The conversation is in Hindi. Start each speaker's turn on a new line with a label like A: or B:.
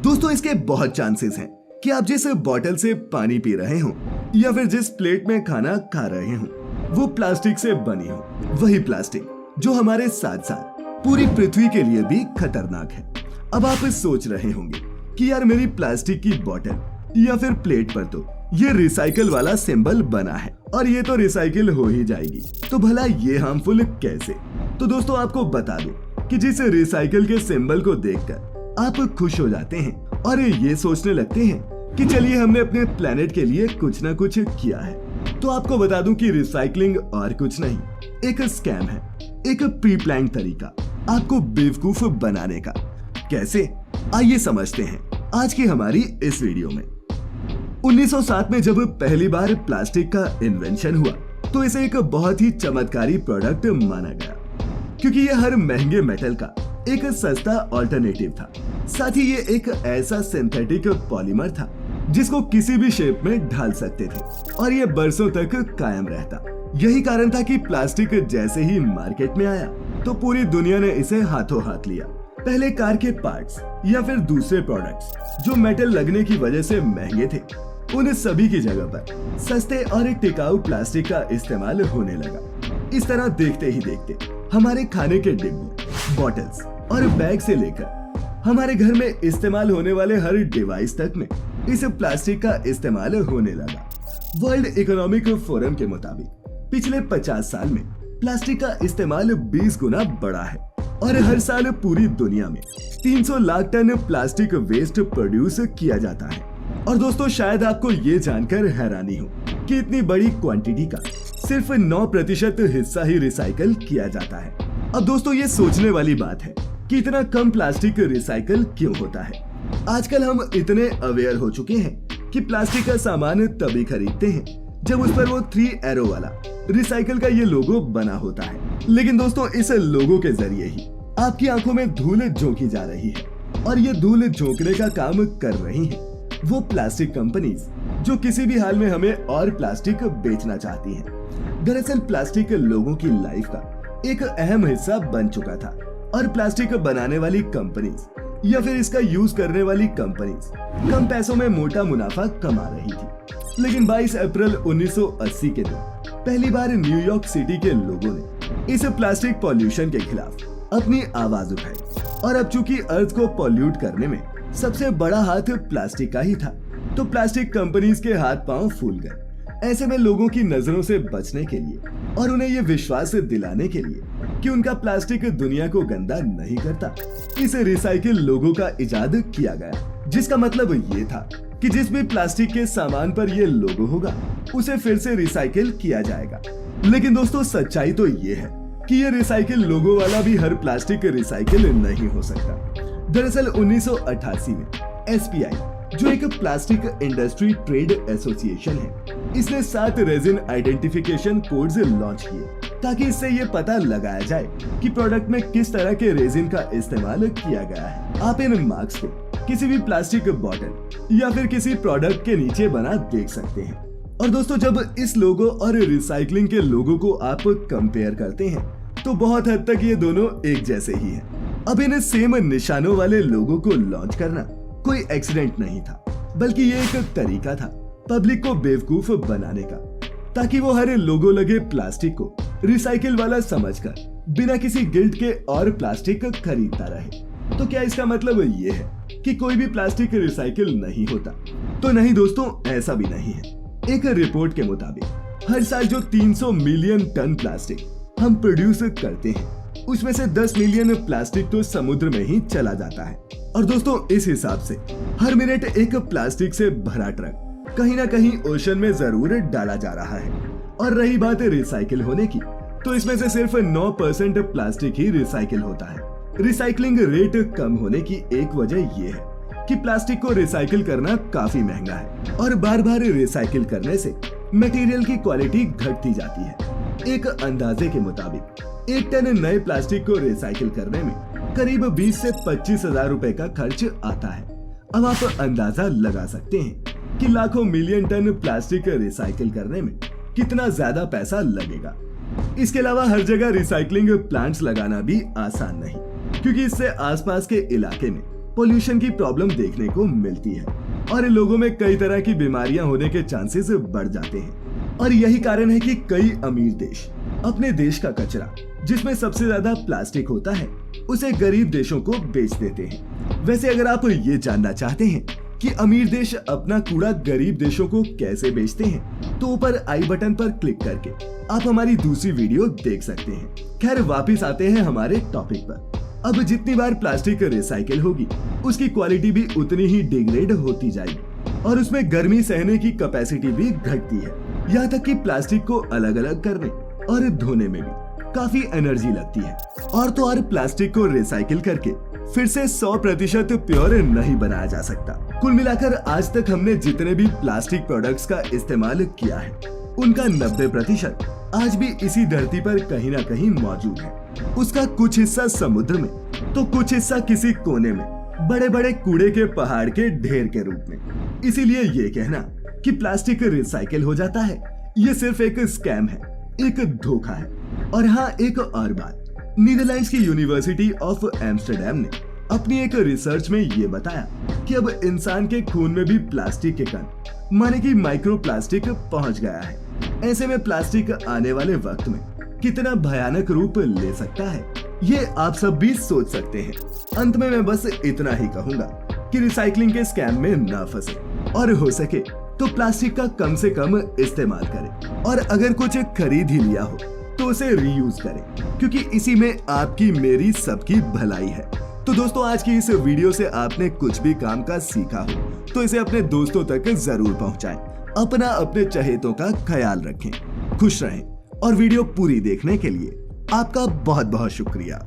A: दोस्तों इसके बहुत चांसेस हैं कि आप जिस बॉटल से पानी पी रहे हो या फिर जिस प्लेट में खाना खा रहे हो वो प्लास्टिक से बनी हो। वही प्लास्टिक जो हमारे साथ साथ पूरी पृथ्वी के लिए भी खतरनाक है। अब आप सोच रहे होंगे कि यार मेरी प्लास्टिक की बोतल या फिर प्लेट पर तो ये रिसाइकल वाला सिंबल बना है और ये तो रिसाइकिल हो ही जाएगी, तो भला ये हार्मफुल कैसे? तो दोस्तों आपको बता दूं कि जिस रिसाइकल के सिंबल को देखकर आप खुश हो जाते हैं और ये सोचने लगते हैं कि चलिए हमने अपने प्लेनेट के लिए कुछ ना कुछ किया है, तो आपको बता दूं कि रिसाइकलिंग और कुछ नहीं, एक स्कैम है, एक प्री प्लान तरीका आपको बेवकूफ बनाने का। कैसे? आइए समझते हैं आज की हमारी इस वीडियो में। 1907 में जब पहली बार प्लास्टिक का इन्वेंशन हुआ तो इसे एक बहुत ही चमत्कारी प्रोडक्ट माना गया, क्योंकि ये हर महंगे मेटल का एक सस्ता ऑल्टरनेटिव था। साथ ही ये एक ऐसा सिंथेटिक पॉलीमर था जिसको किसी भी शेप में ढाल सकते थे और ये बरसों तक कायम रहता। यही कारण था कि प्लास्टिक जैसे ही मार्केट में आया तो पूरी दुनिया ने इसे हाथों हाथ लिया। पहले कार के पार्ट्स या फिर दूसरे प्रोडक्ट्स जो मेटल लगने की वजह से महंगे थे, उन सभी की जगह पर सस्ते और टिकाऊ प्लास्टिक का इस्तेमाल होने लगा। इस तरह देखते ही देखते हमारे खाने के डिब्बे, बॉटल्स और बैग से लेकर हमारे घर में इस्तेमाल होने वाले हर डिवाइस तक में इस प्लास्टिक का इस्तेमाल होने लगा। वर्ल्ड इकोनॉमिक फोरम के मुताबिक पिछले 50 साल में प्लास्टिक का इस्तेमाल 20 गुना बढ़ा है और हर साल पूरी दुनिया में 300 lakh ton plastic waste produce किया जाता है। और दोस्तों शायद आपको ये जानकर हैरानी हो कि इतनी बड़ी क्वांटिटी का सिर्फ 9% हिस्सा ही रिसाइकल किया जाता है। अब दोस्तों ये सोचने वाली बात है कि इतना कम प्लास्टिक रिसाइकल क्यों होता है। आजकल हम इतने अवेयर हो चुके हैं कि प्लास्टिक का सामान तभी खरीदते हैं जब उस पर वो 3 एरो वाला रिसाइकल का ये लोगो बना होता है। लेकिन दोस्तों इस लोगो के जरिए ही आपकी आंखों में धूल झोंकी जा रही है और ये धूल झोंकने का काम कर रही है वो प्लास्टिक कंपनीज जो किसी भी हाल में हमें और प्लास्टिक बेचना चाहती हैं। दरअसल प्लास्टिक लोगों की लाइफ का एक अहम हिस्सा बन चुका था और प्लास्टिक बनाने वाली कंपनीज या फिर इसका यूज करने वाली कंपनीज कम पैसों में मोटा मुनाफा कमा रही थी। लेकिन 22 अप्रैल 1980 के दिन पहली बार न्यूयॉर्क सिटी के लोगों ने इस प्लास्टिक पॉल्यूशन के खिलाफ अपनी आवाज उठाई और अब चूंकि अर्थ को पॉल्यूट करने में सबसे बड़ा हाथ प्लास्टिक का ही था तो प्लास्टिक कंपनीज के हाथ पांव फूल गए। ऐसे में लोगों की नजरों से बचने के लिए और उन्हें ये विश्वास दिलाने के लिए कि उनका प्लास्टिक दुनिया को गंदा नहीं करता, इस रिसाइकिल लोगो का इजाद किया गया, जिसका मतलब ये था कि जिस भी प्लास्टिक के सामान पर ये लोगो होगा उसे फिर से रिसाइकिल किया जाएगा। लेकिन दोस्तों सच्चाई तो ये है कि ये रिसाइकिल लोगो वाला भी हर प्लास्टिक रिसाइकिल नहीं हो सकता। दरअसल 1988 में SPI जो एक प्लास्टिक इंडस्ट्री ट्रेड एसोसिएशन है, इसने 7 रेजिन आइडेंटिफिकेशन कोड्स लॉन्च किए ताकि इससे ये पता लगाया जाए कि प्रोडक्ट में किस तरह के रेजिन का इस्तेमाल किया गया है। आप इन मार्क्स को किसी भी प्लास्टिक बॉटल या फिर किसी प्रोडक्ट के नीचे बना देख सकते हैं। और दोस्तों जब इस लोगो और रिसाइकलिंग के लोगो को आप कंपेयर करते हैं तो बहुत हद तक ये दोनों एक जैसे ही हैं। अब इन सेम निशानों वाले लोगो को लॉन्च करना कोई एक्सीडेंट नहीं था, बल्कि ये एक तरीका था पब्लिक को बेवकूफ बनाने का, ताकि वो हर लोगो लगे प्लास्टिक को रिसाइकिल वाला समझकर बिना किसी गिल्ट के और प्लास्टिक खरीदता रहे। तो क्या इसका मतलब ये है कि कोई भी प्लास्टिक रिसाइकिल नहीं होता? तो नहीं दोस्तों, ऐसा भी नहीं है। एक रिपोर्ट के मुताबिक हर साल जो 300 मिलियन टन प्लास्टिक हम प्रोड्यूस करते हैं उसमें से 10 मिलियन प्लास्टिक तो समुद्र में ही चला जाता है। और दोस्तों इस हिसाब से हर मिनट एक प्लास्टिक से भरा ट्रक कहीं ना कहीं ओशन में जरूर डाला जा रहा है। और रही बात रिसाइकिल होने की, तो इसमें से सिर्फ 9% प्लास्टिक ही रिसाइकिल होता है। रिसाइकलिंग रेट कम होने की एक वजह ये है कि प्लास्टिक को रिसाइकिल करना काफी महंगा है और बार बार रिसाइकिल करने से मटेरियल की क्वालिटी घटती जाती है। एक अंदाजे के मुताबिक 1 टन नए प्लास्टिक को रिसाइकिल करने में करीब 20 से 25 हजार रुपए का खर्च आता है। अब आप अंदाजा लगा सकते हैं कि लाखों मिलियन टन प्लास्टिक रिसाइकिल करने में कितना ज्यादा पैसा लगेगा। इसके अलावा हर जगह रिसाइकलिंग प्लांट्स लगाना भी आसान नहीं, क्योंकि इससे आसपास के इलाके में पोल्यूशन की प्रॉब्लम देखने को मिलती है और लोगों में कई तरह की बीमारियां होने के चांसेस बढ़ जाते हैं। और यही कारण है कि कई अमीर देश अपने देश का कचरा, जिसमें सबसे ज्यादा प्लास्टिक होता है, उसे गरीब देशों को बेच देते हैं। वैसे अगर आप ये जानना चाहते हैं कि अमीर देश अपना कूड़ा गरीब देशों को कैसे बेचते हैं, तो ऊपर आई बटन पर क्लिक करके आप हमारी दूसरी वीडियो देख सकते हैं। खैर वापिस आते हैं हमारे टॉपिक पर। अब जितनी बार प्लास्टिक रिसाइकिल होगी, उसकी क्वालिटी भी उतनी ही डिग्रेड होती जाएगी और उसमें गर्मी सहने की कैपेसिटी भी घटती है। यहाँ तक कि प्लास्टिक को अलग अलग करने और धोने में भी काफी एनर्जी लगती है। और तो और प्लास्टिक को रिसाइकिल करके फिर से 100% प्योर नहीं बनाया जा सकता। कुल मिलाकर आज तक हमने जितने भी प्लास्टिक प्रोडक्ट्स का इस्तेमाल किया है, उनका 90% आज भी इसी धरती पर कहीं ना कहीं मौजूद है। उसका कुछ हिस्सा समुद्र में, तो कुछ हिस्सा किसी कोने में बड़े बड़े कूड़े के पहाड़ के ढेर के रूप में। इसीलिए ये कहना कि प्लास्टिक रिसाइकिल हो जाता है, ये सिर्फ एक स्कैम है, एक धोखा है। और हाँ, एक और बात, नीदरलैंड्स की यूनिवर्सिटी ऑफ एम्स्टरडैम ने अपनी एक रिसर्च में ये बताया कि अब इंसान के खून में भी प्लास्टिक के कण, माने कि माइक्रो प्लास्टिक पहुंच गया है। ऐसे में प्लास्टिक आने वाले वक्त में कितना भयानक रूप ले सकता है, ये आप सब भी सोच सकते हैं। अंत में मैं बस इतना ही कहूंगा कि रिसाइकलिंग के स्कैम में ना फंसे और हो सके तो प्लास्टिक का कम से कम इस्तेमाल करें और अगर कुछ खरीद ही लिया हो तो उसे रीयूज करें, क्योंकि इसी में आपकी मेरी सबकी भलाई है। तो दोस्तों, आज की इस वीडियो से आपने कुछ भी काम का सीखा हो तो इसे अपने दोस्तों तक जरूर पहुंचाएं। अपना अपने चहेतों का ख्याल रखें, खुश रहें और वीडियो पूरी देखने के लिए आपका बहुत बहुत शुक्रिया।